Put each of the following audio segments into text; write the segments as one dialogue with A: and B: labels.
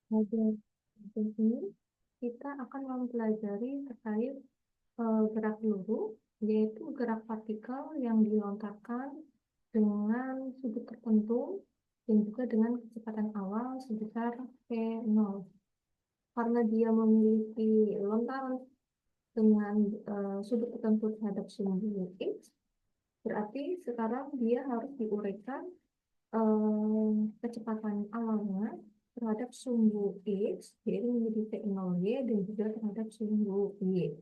A: Belajar di sini kita akan mempelajari terkait gerak peluru, yaitu gerak partikel yang dilontarkan dengan sudut tertentu dan juga dengan kecepatan awal sebesar v0. Karena dia memiliki lontaran dengan sudut tertentu terhadap sumbu X, berarti sekarang dia harus diuraikan kecepatan awalnya terhadap sumbu X, yaitu menjadi V0Y, dan juga terhadap sumbu Y.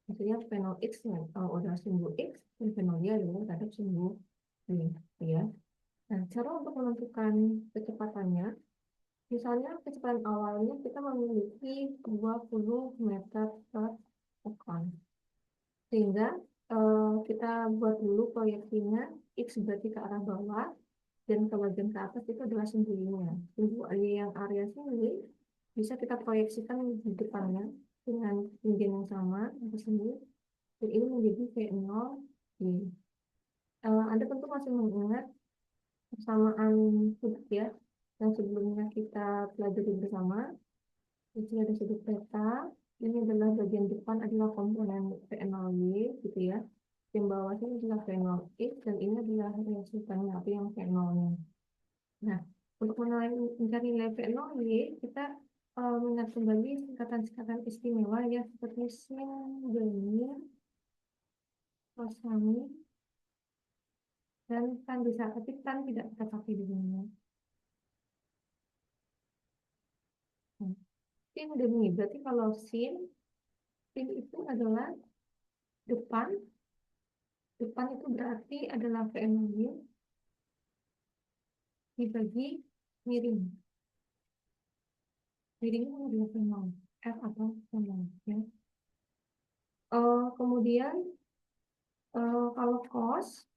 A: Maksudnya V0 X ya, kalau udah sumbu X, dan V0Y adalah terhadap sumbu Y. Ya. Nah, cara untuk menentukan kecepatannya, misalnya kecepatan awalnya kita memiliki 20 meter per second. Sehingga kita buat dulu proyeksinya, X berarti ke arah bawah, dan ke bagian ke atas itu adalah sumbunya. Sumbu yang area sini bisa kita proyeksikan di depannya dengan ketinggian yang sama di sini, dan ini menjadi V0 Y. Anda tentu masih mengingat persamaan sudut ya, yang sebelumnya kita pelajari bersama. Di sini ada sudut theta, ini adalah bagian depan adalah komponen V0Y gitu ya. Yang bawahnya adalah V0X, dan ini adalah resultannya atau yang V0-nya. Nah, untuk mencari nilai V0Y, kita mengingat kembali singkatan-singkatan istimewa ya, seperti sin, gemir, kosami, dan tan bisa, tapi tan tidak kita pakai di sini. Nah, sin gemir, berarti kalau sin itu adalah depan, depan itu berarti adalah V0Y dibagi miring. Miringnya adalah V0, F atau V0 ya. Kemudian kalau cos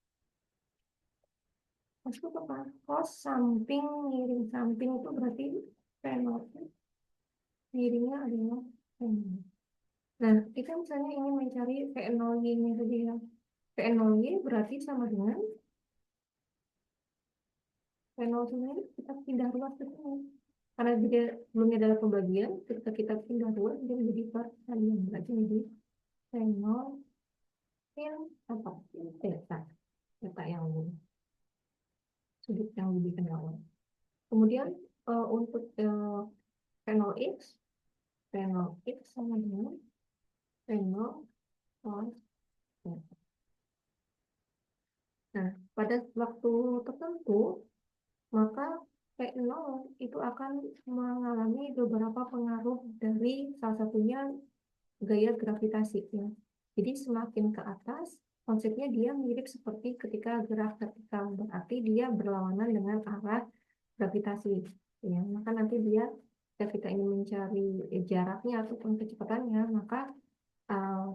A: itu apa? Cos samping miring samping itu berarti V0, miringnya adalah V0. Nah, kita misalnya ingin mencari V0Y-nya saja ya. V0Y berarti sama dengan V0 sendiri, kita pindah ruas ke sini. Karena dia sebelumnya adalah pembagian, ketika kita pindah ruas, dia menjadi perkalian. Berarti menjadi V0 sin apa? Theta. Theta yang sudut yang diberikan awal. Kemudian untuk V0X, V0X sama dengan V0 cos theta. Nah, pada waktu tertentu, maka V0 itu akan mengalami beberapa pengaruh dari salah satunya gaya gravitasi ya. Jadi semakin ke atas, konsepnya dia mirip seperti ketika gerak vertikal, berarti dia berlawanan dengan arah gravitasi. Ya, maka nanti dia ketika kita ingin mencari jaraknya ataupun kecepatannya, maka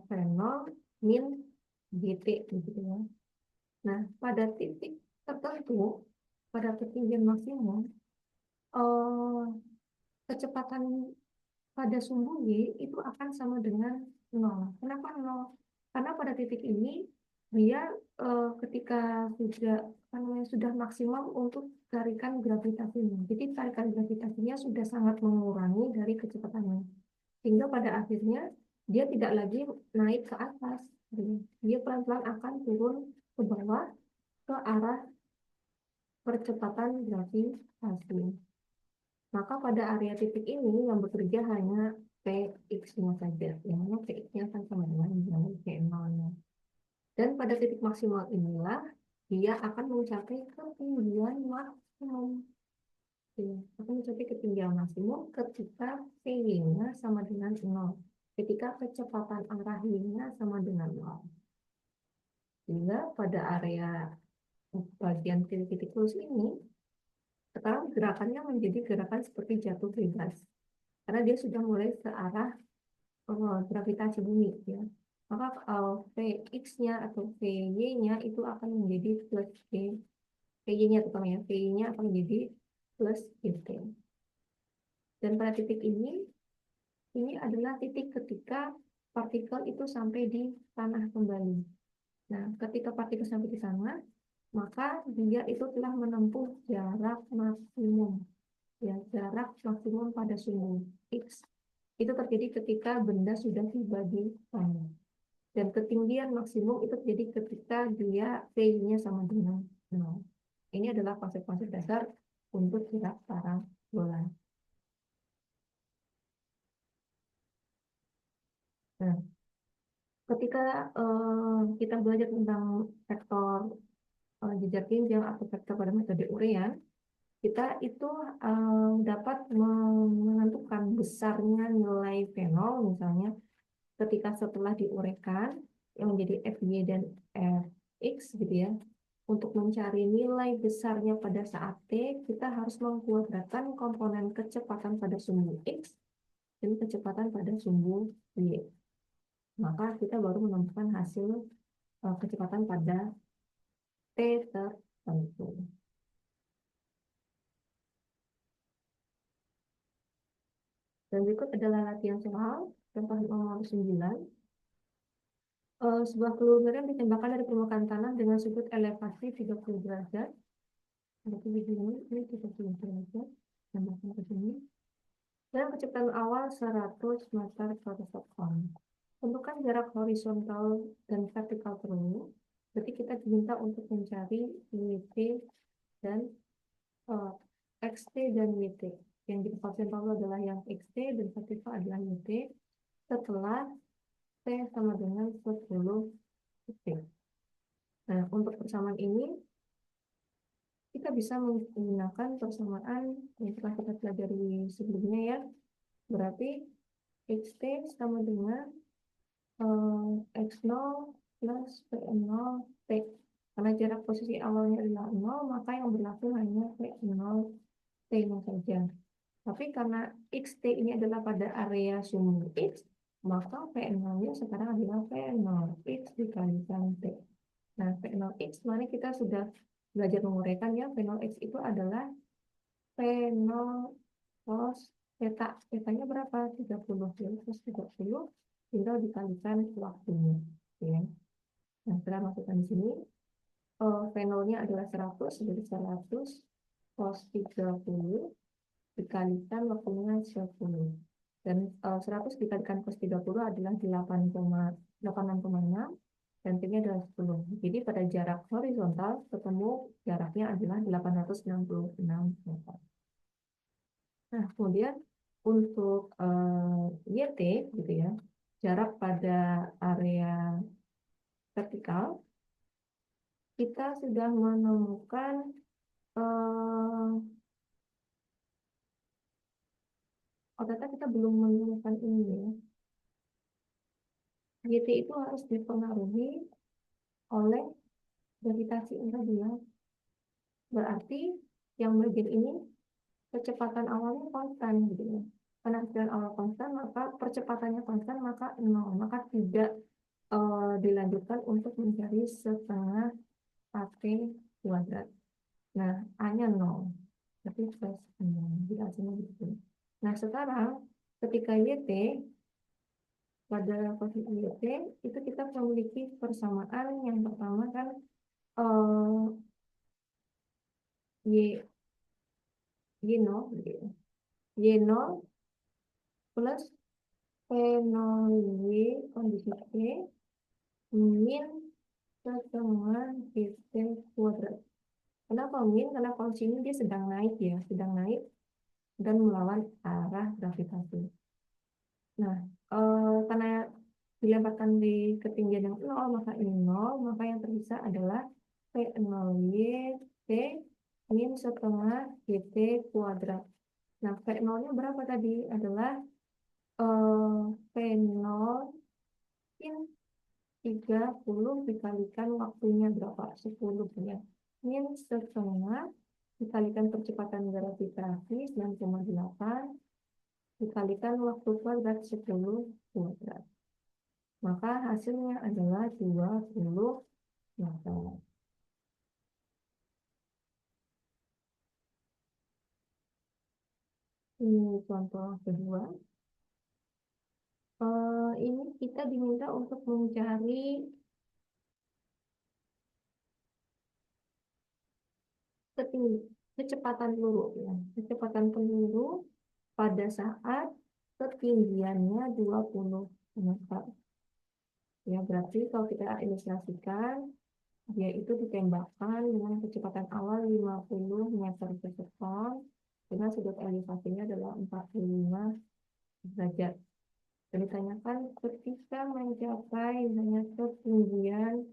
A: V0 min gt gitu ya. Nah, pada titik tertentu, pada ketinggian maksimum, eh, kecepatan pada sumbu Y itu akan sama dengan 0. Kenapa 0? Karena pada titik ini dia ketika sudah maksimum untuk tarikan gravitasinya. Jadi tarikan gravitasinya sudah sangat mengurangi dari kecepatannya. Sehingga pada akhirnya dia tidak lagi naik ke atas. Dia pelan-pelan akan turun ke bawah ke arah percepatan gravitasi. Maka pada area titik ini yang bekerja hanya Px-nya saja, yang mana Px-nya akan sama dengan V0-nya. Dan pada titik maksimal inilah dia akan mencapai ketinggian maksimum. Ya, akan mencapai ketinggian maksimum ketika V-nya sama dengan 0. Ketika kecepatan arah Y-nya sama dengan 0. Sehingga pada area bagian titik-titik lurus ini, sekarang gerakannya menjadi gerakan seperti jatuh bebas. Karena dia sudah mulai ke arah gravitasi bumi ya. Maka Vx-nya atau Vy-nya itu akan menjadi plus G. Vy-nya terutama ya, Vy-nya akan menjadi plus Gt. Dan pada titik ini adalah titik ketika partikel itu sampai di tanah kembali. Nah, ketika partikel sampai di sana, maka dia itu telah menempuh jarak maksimum. ya, jarak maksimum pada sumbu X itu terjadi ketika benda sudah tiba di tanah. Dan ketinggian maksimum itu terjadi ketika dia P-nya sama dengan 0. Ini adalah konsep-konsep dasar untuk gerak parabola. Nah, ketika kita belajar tentang vektor jejar jenjang atau vektor pada metode Urean, kita itu dapat menentukan besarnya nilai fenol misalnya ketika setelah diuraikan yang menjadi FY dan Fx gitu ya. Untuk mencari nilai besarnya pada saat T, kita harus mengkuadratkan komponen kecepatan pada sumbu X dan kecepatan pada sumbu Y. Maka kita baru menemukan hasil kecepatan pada T tertentu. Dan berikut adalah latihan soal contoh nomor 9. Sebuah peluru meriam ditembakkan dari permukaan tanah dengan sudut elevasi 30 derajat. Berarti begini, ini 30 derajat. Tambahkan ke sini. Dan kecepatan awal 100 meter per second. Tentukan jarak horizontal dan vertikal peluru. Berarti kita diminta untuk mencari YT dan XT dan YT. Yang di horizontal adalah yang XT dan vertikal adalah YT. Setelah T sama dengan 10 detik. Nah, untuk persamaan ini kita bisa menggunakan persamaan yang telah kita pelajari sebelumnya ya. Berarti XT sama dengan X0 plus P0 T. Karena jarak posisi awalnya adalah 0, maka yang berlaku hanya P0 T-nya saja. Tapi karena XT ini adalah pada area sumbu X, maka P0-nya sekarang adalah P0X dikalikan T. Nah, P0X kemarin kita sudah belajar menguraikan ya. P0X itu adalah P0 cos theta. Theta-nya berapa? 30. Jadi cos 30 tinggal dikalikan waktunya. Ya. Nah, setelah masukkan di sini, P0-nya adalah 100. Jadi 100 cos 30 dikalikan waktunya 10. Dan 100 dikalikan cos 30 adalah 8,6 dan T-nya adalah 10. Jadi pada jarak horizontal ketemu jaraknya adalah 866 meter. Nah, kemudian untuk YT gitu ya, jarak pada area vertikal kita sudah menemukan ternyata kita belum menemukan ini ya. YT itu harus dipengaruhi oleh gravitasi intradular. Berarti yang bagian ini kecepatan awalnya konstan gitu ya. Karena kecepatan awal konstan, maka percepatannya konstan, maka 0. Maka tidak dilanjutkan untuk mencari setengah AT kuadrat. Nah, A-nya 0. Tapi plus 0. Jadi hasilnya gitu. Nah, sekarang ketika YT, pada posisi YT, itu kita memiliki persamaan yang pertama kan Y0 gitu ya. Y0 plus P0Y kondisi T min setengah PT kuadrat. Kenapa min? Karena kalau sini dia sedang naik ya, sedang naik dan melawan arah gravitasi. Nah, karena dilemparkan di ketinggian yang 0, maka ini 0, maka yang tersisa adalah P0Y T min setengah PT kuadrat. Nah, P0-nya berapa tadi? Adalah P0 min 30 dikalikan waktunya berapa? 10 ya. Min setengah dikalikan percepatan gravitasi 9,8 dikalikan waktu kuadrat 10 kuadrat. Maka hasilnya adalah 20 meter. Ini contoh kedua. Ini kita diminta untuk mencari ketinggian kecepatan peluru ya. Kecepatan peluru pada saat ketinggiannya 20 meter. Ya, berarti kalau kita ilustrasikan, dia itu ditembakkan dengan kecepatan awal 50 meter per sekon, dengan sudut elevasinya adalah 45 derajat. Dan ditanyakan ketika mencapai misalnya ketinggian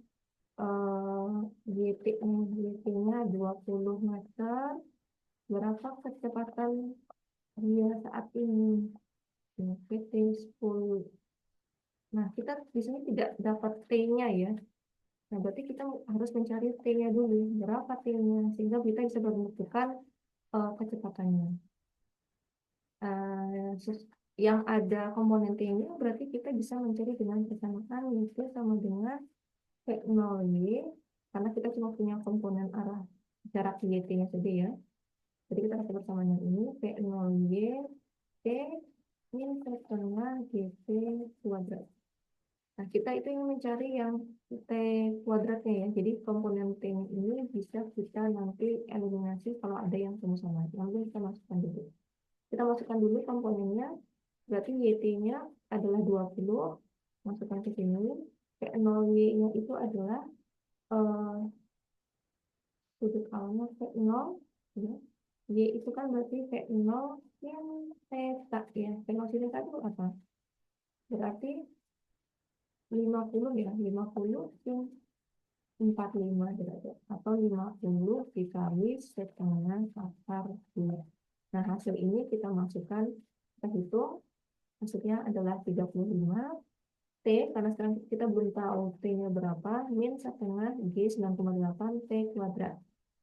A: YT-nya 20 meter, berapa kecepatan dia saat ini? PT 10. Nah, kita di sini tidak dapat T-nya ya. Nah, berarti kita harus mencari T-nya dulu. Berapa T-nya? Sehingga kita bisa menentukan kecepatannya. Yang ada komponen T-nya berarti kita bisa mencari dengan persamaan yaitu sama dengan V0Y, karena kita cuma punya komponen arah jarak YT-nya saja ya. Jadi kita dapat persamaan yang ini V0Y T min setengah GT kuadrat. Nah, kita itu yang mencari yang T kuadratnya ya. Jadi komponen T ini bisa kita nanti eliminasi kalau ada yang sama. Lalu kita masukkan dulu. Kita masukkan dulu komponennya. Berarti YT-nya adalah 20. Masukkan ke sini. P0Y-nya itu adalah sudut awalnya V0. Ya. Y itu kan berarti V0 yang theta ya. V0 sin theta itu apa? Berarti 50 ya. 50 sin 45 derajat atau 50 dikali setengah akar 2. Nah, hasil ini kita masukkan, kita hitung, hasilnya adalah 35 T, karena sekarang kita belum tahu T-nya berapa, min setengah G 9,8 T kuadrat.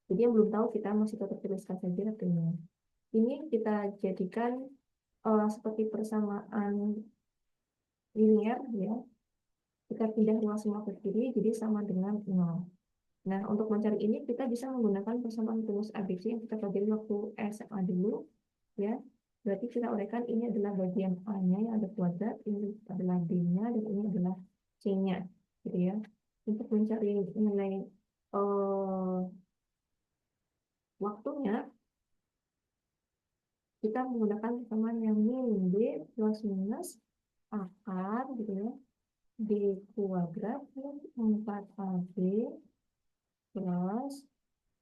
A: Jadi yang belum tahu kita masih tetap tuliskan saja T-nya. Ini kita jadikan seperti persamaan linear ya. Kita pindah ruang semua ke kiri, jadi sama dengan 0. Nah, untuk mencari ini kita bisa menggunakan persamaan rumus ABC yang kita pelajari waktu SMA dulu, ya. Berarti kita uraikan ini adalah bagian A-nya yang ada kuadrat, ini adalah B-nya, dan ini adalah C-nya, gitu ya. Untuk mencari nilai waktunya, kita menggunakan persamaan yang min B plus minus akar, gitu ya, B kuadrat min 4AB plus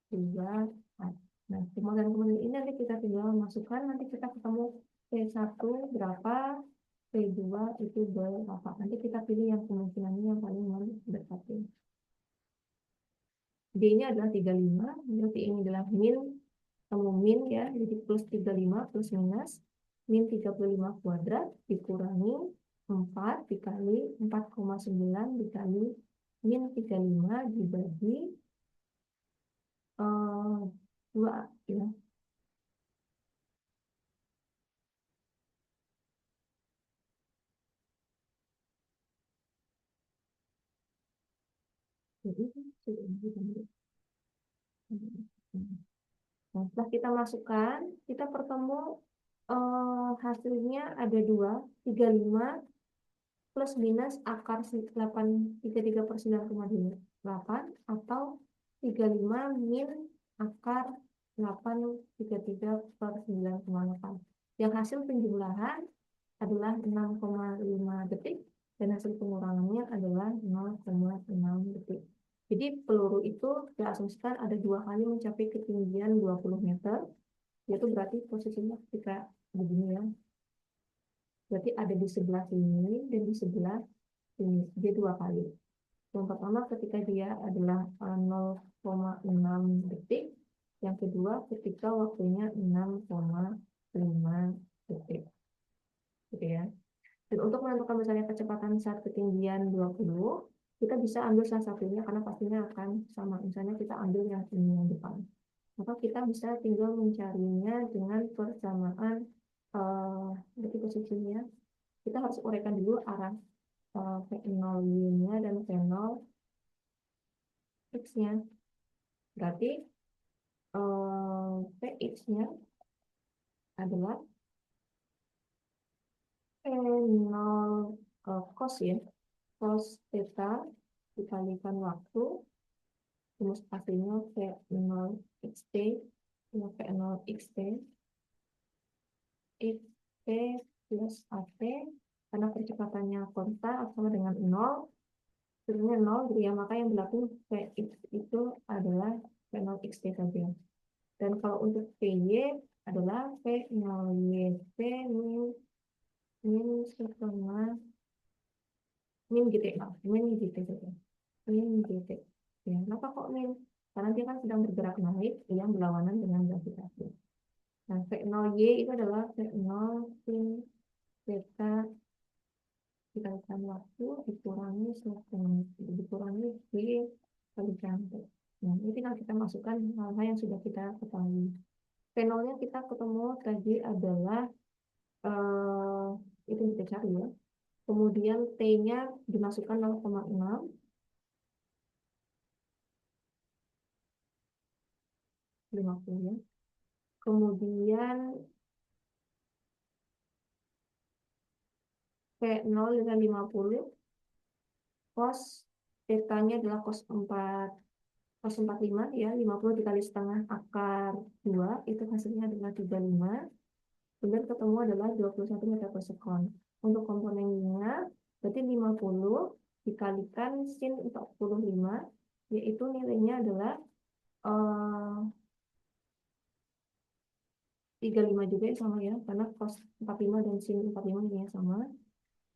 A: 3A. Nah, kemudian ini nanti kita tinggal masukkan, nanti kita ketemu P1 berapa, P2 itu berapa. Nanti kita pilih yang kemungkinannya yang paling mendekati. D-nya adalah 35, berarti ini adalah min, kamu min ya, jadi plus 35 plus minus, min 35 kuadrat dikurangi 4 dikali 4,9 dikali min 35 dibagi 2 ya. Nah, setelah kita masukkan, kita pertemu hasilnya ada 2, 35 plus minus akar 8, 33 per 9,8 atau 35 min akar 8, 33 per 9,8. Yang hasil penjumlahan adalah 6,5 detik dan hasil pengurangannya adalah 0,6 detik. Jadi peluru itu diasumsikan ada 2 kali mencapai ketinggian 20 meter, yaitu berarti posisinya ketika begini ya. Berarti ada di sebelah sini dan di sebelah sini. Dia 2 kali. Yang pertama ketika dia adalah 0,6 detik, yang kedua ketika waktunya 6,5 detik. Gitu ya. Dan untuk menentukan misalnya kecepatan saat ketinggian 20, kita bisa ambil salah satunya karena pastinya akan sama. Misalnya kita ambil yang ini yang depan. Maka kita bisa tinggal mencarinya dengan persamaan detik posisinya. Kita harus uraikan dulu arah V0Y-nya dan V0X-nya. Berarti Px-nya adalah P0 cos ya, cos theta dikalikan waktu, rumus aslinya V0 xt Ya, P0 XT plus AT, karena percepatannya konstan sama dengan 0, sebenarnya 0, jadi ya maka yang berlaku Px itu adalah P0 XT saja. Dan kalau untuk PY adalah P0 YT min setengah min GT, min GT saja. Min GT. Ya, kenapa kok min? Karena dia kan sedang bergerak naik yang berlawanan dengan gravitasi. Nah, V0Y itu adalah V0 sin theta dikalikan waktu dikurangi setengah, dikurangi V kali cantik. Nah, ini tinggal kita masukkan hal-hal yang sudah kita ketahui. V0-nya kita ketemu tadi adalah eh, itu yang kita cari ya. Kemudian T-nya dimasukkan 0,6, 50 ya. Kemudian V0 dengan 50, cos θ-nya adalah cos 45 ya, 50 dikali setengah akar 2, itu hasilnya adalah 35. Kemudian ketemu adalah 21 meter per sekon. Untuk komponennya, berarti 50 dikalikan sin 45, yaitu nilainya adalah 35 juga ya, sama ya, karena cos 45 dan sin 45 nilainya sama.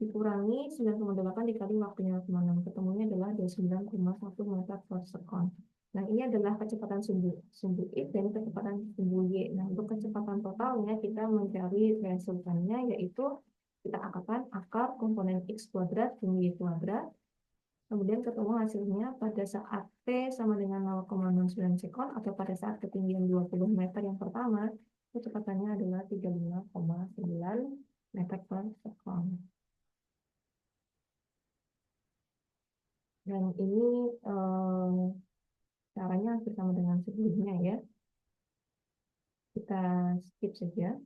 A: Dikurangi 9,8 dikali waktunya 6. Ketemunya adalah 29,1 meter per sekon. Nah, ini adalah kecepatan sumbu X dan kecepatan sumbu Y. Nah, untuk kecepatan totalnya kita mencari resultannya, yaitu kita akalkan akar komponen X kuadrat dan Y kuadrat. Kemudian ketemu hasilnya pada saat T sama dengan 0,09 sekon atau pada saat ketinggian 20 meter yang pertama, kecepatannya adalah 35,9 meter per sekon. Dan ini caranya hampir sama dengan sebelumnya ya. Kita skip saja.